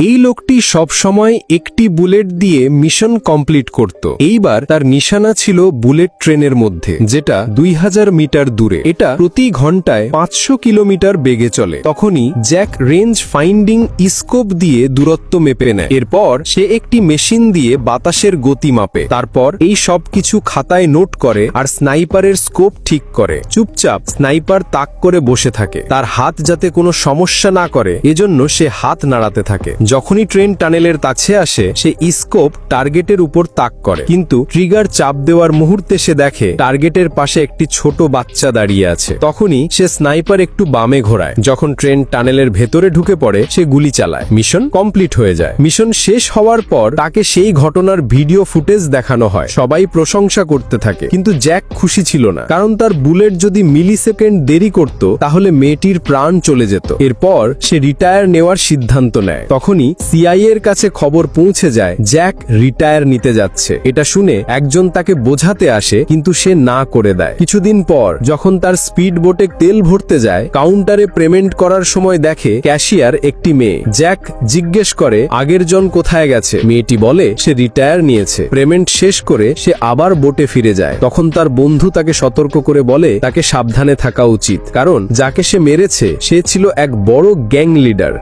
এই লোকটি সব সময় একটি বুলেট দিয়ে মিশন কমপ্লিট করত। এইবার তার নিশানা ছিল বুলেট ট্রেনের মধ্যে, যেটা 2000 মিটার দূরে। এটা প্রতি ঘন্টায় 500 কিলোমিটার বেগে চলে। তখনই জ্যাক রেঞ্জ ফাইন্ডিং স্কোপ দিয়ে দূরত্ব মেপে নেয়। এরপর সে একটি মেশিন দিয়ে বাতাসের গতি মাপে। তারপর এই সব কিছু খাতায় নোট করে আর স্নাইপারের স্কোপ ঠিক করে। চুপচাপ স্নাইপার তাক করে বসে থাকে, তার হাত যাতে কোনো সমস্যা না করে এজন্য সে হাত নাড়াতে থাকে। যখনই ট্রেন টানেলের কাছে আসে সে স্কোপ টার্গেটের উপর তাক করে, কিন্তু ট্রিগার চাপ দেওয়ার মুহূর্তে সে দেখে টার্গেটের পাশে একটি ছোট বাচ্চা দাঁড়িয়ে আছে। তখনই সে স্নাইপার একটু বামে ঘোরায়। যখন ট্রেন টানেলের ভেতরে ঢুকে পড়ে সে গুলি চালায়। মিশন কমপ্লিট হয়ে যায়। মিশন শেষ হওয়ার পর তাকে সেই ঘটনার ভিডিও ফুটেজ দেখানো হয়। সবাই প্রশংসা করতে থাকে, কিন্তু জ্যাক খুশি ছিল না, কারণ তার বুলেট যদি মিলিসেকেন্ড দেরি করত তাহলে মেয়েটির প্রাণ চলে যেত। এরপর সে রিটায়ার নেওয়ার সিদ্ধান্ত নেয়। তখনই সিআইএ এর কাছে খবর পৌঁছে যায় জ্যাক রিটায়ার নিতে যাচ্ছে। এটা শুনে একজন তাকে বোঝাতে আসে, কিন্তু সে না করে দেয়। কিছুদিন পর যখন তার স্পিড বোটে তেল ভরতে যায়, কাউন্টারে পেমেন্ট করার সময় দেখে ক্যাশিয়ার একটি মেয়ে। জ্যাক জিজ্ঞেস করে আগের জন কোথায় গেছে। মেয়েটি বলে সে রিটায়ার নিয়েছে। পেমেন্ট শেষ করে সে আবার বোটে ফিরে যায়। তখন তার বন্ধু তাকে সতর্ক করে বলে তাকে সাবধানে থাকা উচিত, কারণ যাকে সে মেরেছে সে ছিল এক বড় গ্যাং লিডার।